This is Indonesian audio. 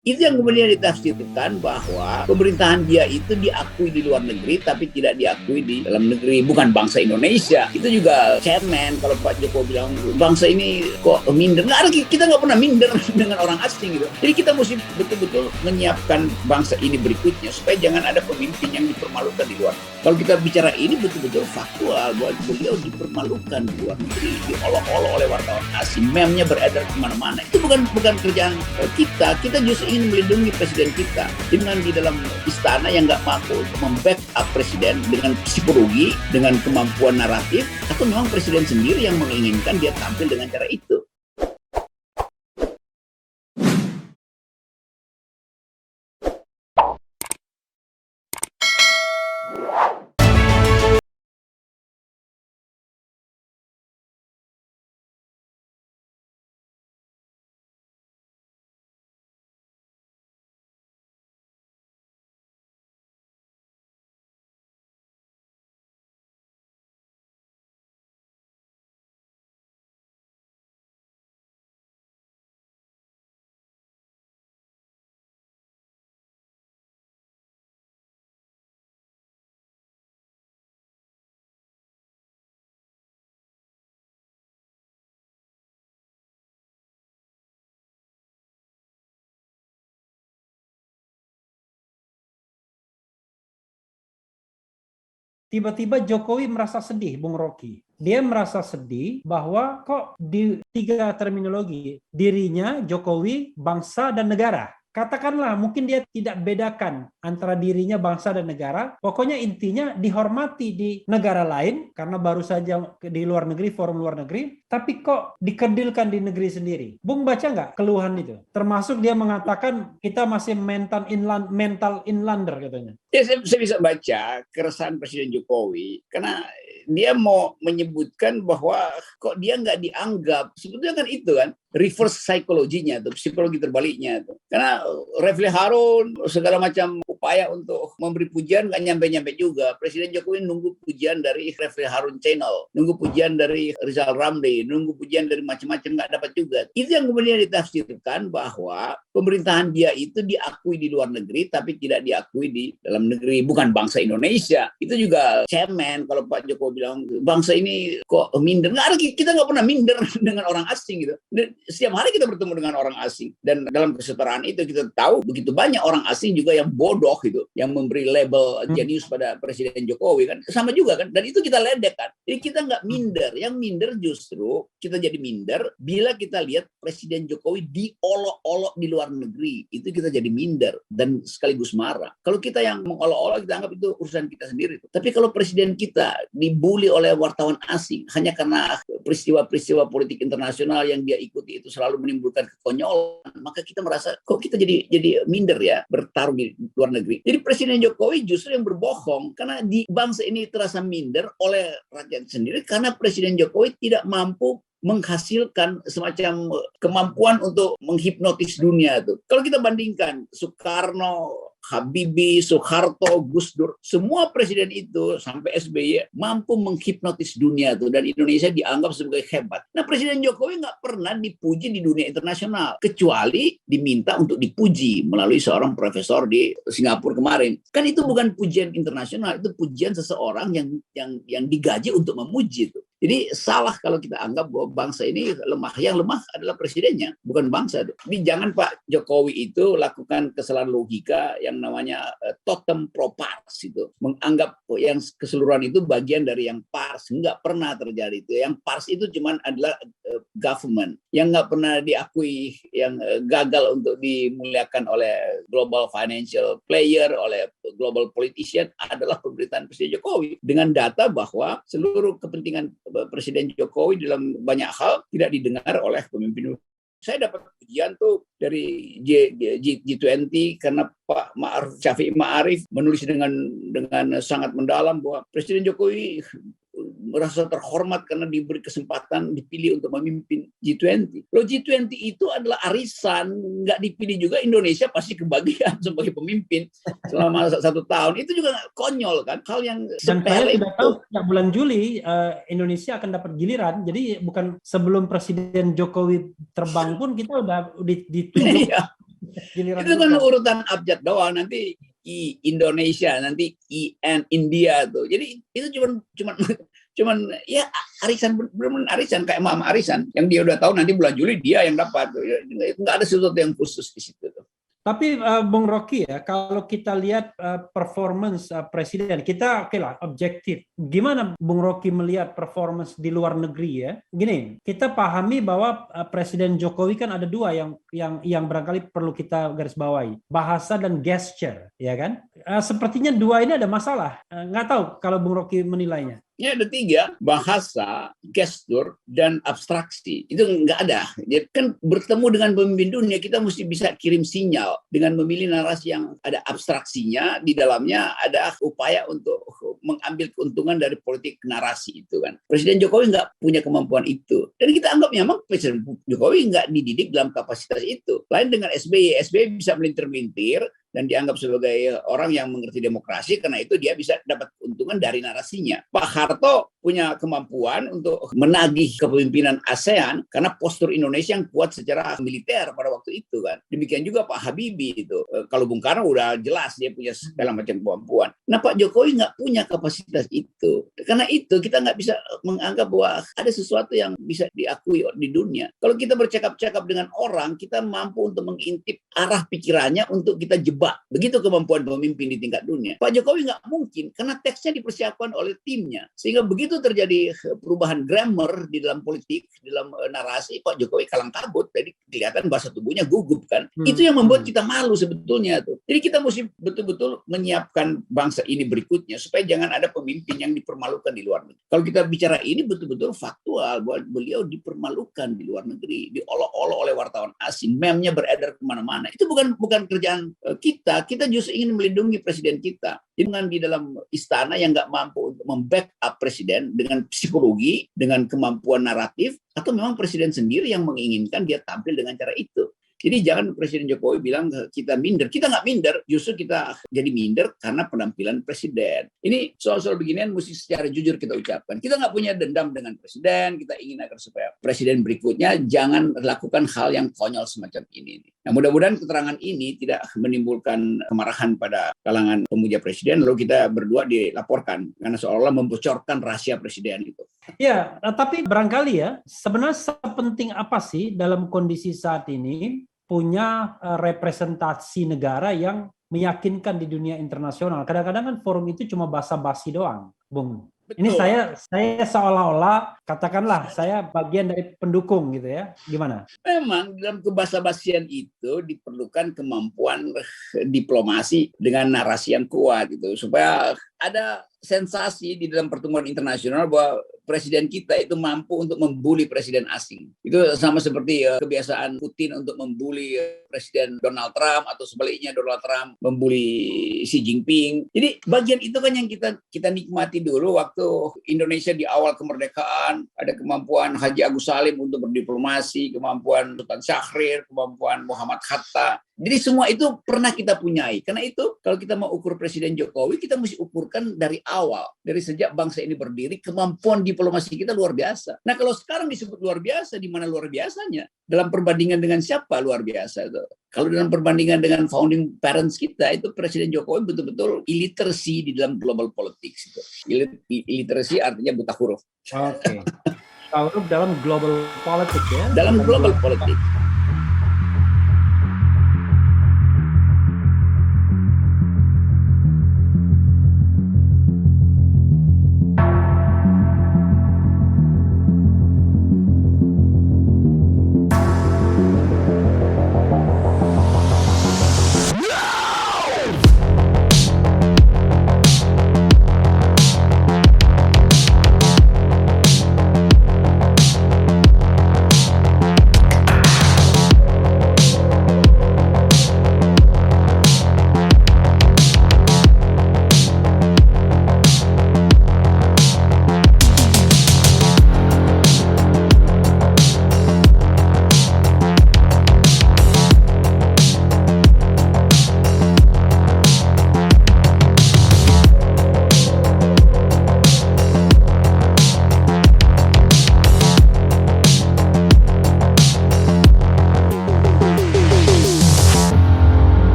Itu yang kemudian ditafsirkan bahwa pemerintahan dia itu diakui di luar negeri tapi tidak diakui di dalam negeri, bukan bangsa Indonesia. Itu juga chairman kalau Pak Jokowi bilang bangsa ini kok minder. Nggak ada, kita nggak pernah minder dengan orang asing gitu. Jadi kita mesti betul-betul menyiapkan bangsa ini berikutnya supaya jangan ada pemimpin yang dipermalukan di luar. Kalau kita bicara ini betul-betul faktual bahwa beliau dipermalukan di luar negeri, diolok-olok oleh wartawan asing, meme-nya beredar kemana-mana. Itu bukan kerjaan kita. Kita justru ingin melindungi presiden kita. Dengan di dalam istana yang nggak mampu membackup presiden dengan psikologi, dengan kemampuan naratif, atau memang presiden sendiri yang menginginkan dia tampil dengan cara itu. Tiba-tiba Jokowi merasa sedih, Bung Rocky. Dia merasa sedih bahwa kok di 3 terminologi, dirinya, Jokowi, bangsa, dan negara. Katakanlah mungkin dia tidak bedakan antara dirinya bangsa dan negara. Pokoknya intinya dihormati di negara lain karena baru saja di luar negeri, forum luar negeri. Tapi kok dikerdilkan di negeri sendiri. Bung baca nggak keluhan itu? Termasuk dia mengatakan kita masih mental inlander katanya. Ya, saya bisa baca keresahan Presiden Jokowi karena dia mau menyebutkan bahwa kok dia nggak dianggap. Sebetulnya kan itu kan reverse psychology-nya tuh, psikologi terbaliknya tuh. Karena Refli Harun segala macam upaya untuk memberi pujian nggak nyampe-nyampe juga. Presiden Jokowi nunggu pujian dari Refli Harun Channel, nunggu pujian dari Rizal Ramli, nunggu pujian dari macam-macam nggak dapat juga. Itu yang kemudian ditafsirkan bahwa pemerintahan dia itu diakui di luar negeri tapi tidak diakui di dalam negeri, bukan bangsa Indonesia. Itu juga chairman kalau Pak Jokowi bilang bangsa ini kok minder. Nggak ada, kita nggak pernah minder dengan orang asing gitu. Setiap hari kita bertemu dengan orang asing, dan dalam kesetaraan itu kita tahu begitu banyak orang asing juga yang bodoh gitu, yang memberi label jenius pada Presiden Jokowi kan, sama juga kan, dan itu kita ledek kan. Jadi kita nggak minder, yang minder justru kita jadi minder bila kita lihat Presiden Jokowi diolok-olok di luar negeri, itu kita jadi minder dan sekaligus marah. Kalau kita yang mengolok-olok kita anggap itu urusan kita sendiri. Tapi kalau presiden kita dibully oleh wartawan asing hanya karena peristiwa-peristiwa politik internasional yang dia ikuti itu selalu menimbulkan kekonyolan, maka kita merasa kok kita jadi minder ya bertarung di luar negeri. Jadi Presiden Jokowi justru yang berbohong karena di bangsa ini terasa minder oleh rakyat sendiri karena Presiden Jokowi tidak mampu menghasilkan semacam kemampuan untuk menghipnotis dunia itu. Kalau kita bandingkan Soekarno, Habibie, Soeharto, Gus Dur, semua presiden itu sampai SBY mampu menghipnotis dunia tuh, dan Indonesia dianggap sebagai hebat. Nah, Presiden Jokowi nggak pernah dipuji di dunia internasional kecuali diminta untuk dipuji melalui seorang profesor di Singapura kemarin. Kan itu bukan pujian internasional, itu pujian seseorang yang digaji untuk memuji tuh. Jadi salah kalau kita anggap bahwa bangsa ini lemah. Yang lemah adalah presidennya, bukan bangsa. Jadi jangan Pak Jokowi itu lakukan kesalahan logika yang namanya totem pro pars itu. Menganggap yang keseluruhan itu bagian dari yang pars. Nggak pernah terjadi itu. Yang pars itu cuma adalah government. Yang nggak pernah diakui, yang gagal untuk dimuliakan oleh global financial player, oleh global politician adalah pemerintahan Presiden Jokowi. Dengan data bahwa seluruh kepentingan Presiden Jokowi dalam banyak hal tidak didengar oleh pemimpin. Saya dapat pujian tuh dari G20 karena Pak Syafi'i Ma'arif menulis dengan sangat mendalam bahwa Presiden Jokowi merasa terhormat karena diberi kesempatan dipilih untuk memimpin G20. Kalau G20 itu adalah arisan, nggak dipilih juga Indonesia pasti kebagian sebagai pemimpin selama 1 tahun. Itu juga konyol kan, hal yang Dan saya sepele sudah itu. tahu sejak bulan Juli Indonesia akan dapat giliran. Jadi bukan sebelum Presiden Jokowi terbang pun kita udah ditunjuk Giliran Itu kan bukan. urutan abjad doang, nanti I Indonesia, nanti IN India tuh. Jadi itu cuman cuman ya arisan, benar arisan kayak mama arisan yang dia udah tahu nanti bulan Juli dia yang dapat. Nggak ada sesuatu yang khusus di situ tuh. Tapi Bung Rocky ya, kalau kita lihat performance presiden, kita oke lah objektif. Gimana Bung Rocky melihat performance di luar negeri ya? Gini, kita pahami bahwa Presiden Jokowi kan ada dua yang barangkali perlu kita garis bawahi, bahasa dan gesture, ya kan? Sepertinya dua ini ada masalah. Nggak tahu kalau Bung Rocky menilainya. Ya ada 3, bahasa, gestur, dan abstraksi. Itu nggak ada. Jadi kan bertemu dengan pemimpin dunia, kita mesti bisa kirim sinyal dengan memilih narasi yang ada abstraksinya, di dalamnya ada upaya untuk mengambil keuntungan dari politik narasi itu kan. Presiden Jokowi nggak punya kemampuan itu. Dan kita anggap memang Presiden Jokowi nggak dididik dalam kapasitas itu. Lain dengan SBY bisa melintir-melintir, dan dianggap sebagai orang yang mengerti demokrasi, karena itu dia bisa dapat keuntungan dari narasinya. Pak Harto punya kemampuan untuk menagih kepemimpinan ASEAN karena postur Indonesia yang kuat secara militer pada waktu itu kan. Demikian juga Pak Habibie itu. Kalau Bung Karno udah jelas dia punya segala macam kemampuan. Nah Pak Jokowi nggak punya kapasitas itu. Karena itu kita nggak bisa menganggap bahwa ada sesuatu yang bisa diakui di dunia. Kalau kita bercakap-cakap dengan orang, kita mampu untuk mengintip arah pikirannya untuk kita jebak. Begitu kemampuan pemimpin di tingkat dunia. Pak Jokowi nggak mungkin, karena teksnya dipersiapkan oleh timnya. Sehingga begitu terjadi perubahan grammar di dalam politik, di dalam narasi, Pak Jokowi kalang kabut. Jadi kelihatan bahasa tubuhnya gugup kan. Itu yang membuat kita malu sebetulnya tuh. Jadi kita mesti betul-betul menyiapkan bangsa ini berikutnya supaya jangan ada pemimpin yang dipermalukan di luar negeri. Kalau kita bicara ini betul-betul faktual bahwa beliau dipermalukan di luar negeri, diolok-olok oleh wartawan asing, meme-nya beredar kemana-mana. Itu bukan kerjaan kita justru ingin melindungi presiden kita. Dengan di dalam istana yang nggak mampu untuk membackup presiden dengan psikologi, dengan kemampuan naratif, atau memang presiden sendiri yang menginginkan dia tampil dengan cara itu. Jadi jangan Presiden Jokowi bilang kita minder. Kita nggak minder, justru kita jadi minder karena penampilan presiden. Ini soal-soal beginian mesti secara jujur kita ucapkan. Kita nggak punya dendam dengan presiden, kita ingin agar supaya presiden berikutnya jangan lakukan hal yang konyol semacam ini. Nah mudah-mudahan keterangan ini tidak menimbulkan kemarahan pada kalangan pemuja presiden, lalu kita berdua dilaporkan, karena seolah-olah membocorkan rahasia presiden itu. Ya, tapi barangkali ya, sebenarnya sepenting apa sih dalam kondisi saat ini punya representasi negara yang meyakinkan di dunia internasional. Kadang-kadang kan forum itu cuma basa-basi doang, Bung. Betul. Ini saya seolah-olah katakanlah saya bagian dari pendukung gitu ya. Gimana? Memang dalam kebasa-basian itu diperlukan kemampuan diplomasi dengan narasi yang kuat gitu supaya ada sensasi di dalam pertemuan internasional bahwa presiden kita itu mampu untuk membuli presiden asing. Itu sama seperti kebiasaan Putin untuk membuli presiden Donald Trump, atau sebaliknya Donald Trump membuli Xi Jinping. Jadi bagian itu kan yang kita nikmati dulu waktu Indonesia di awal kemerdekaan, ada kemampuan Haji Agus Salim untuk berdiplomasi, kemampuan Sultan Syahrir, kemampuan Muhammad Hatta. Jadi semua itu pernah kita punyai. Karena itu kalau kita mau ukur Presiden Jokowi, kita mesti ukurkan dari awal. Dari sejak bangsa ini berdiri, kemampuan diplomasi kita luar biasa. Nah kalau sekarang disebut luar biasa, di mana luar biasanya? Dalam perbandingan dengan siapa luar biasa itu? Kalau dalam perbandingan dengan founding parents kita, itu Presiden Jokowi betul-betul illiteracy di dalam global politics. Illiteracy artinya buta huruf. Oke. Buta huruf dalam global politics ya? Dalam global politics.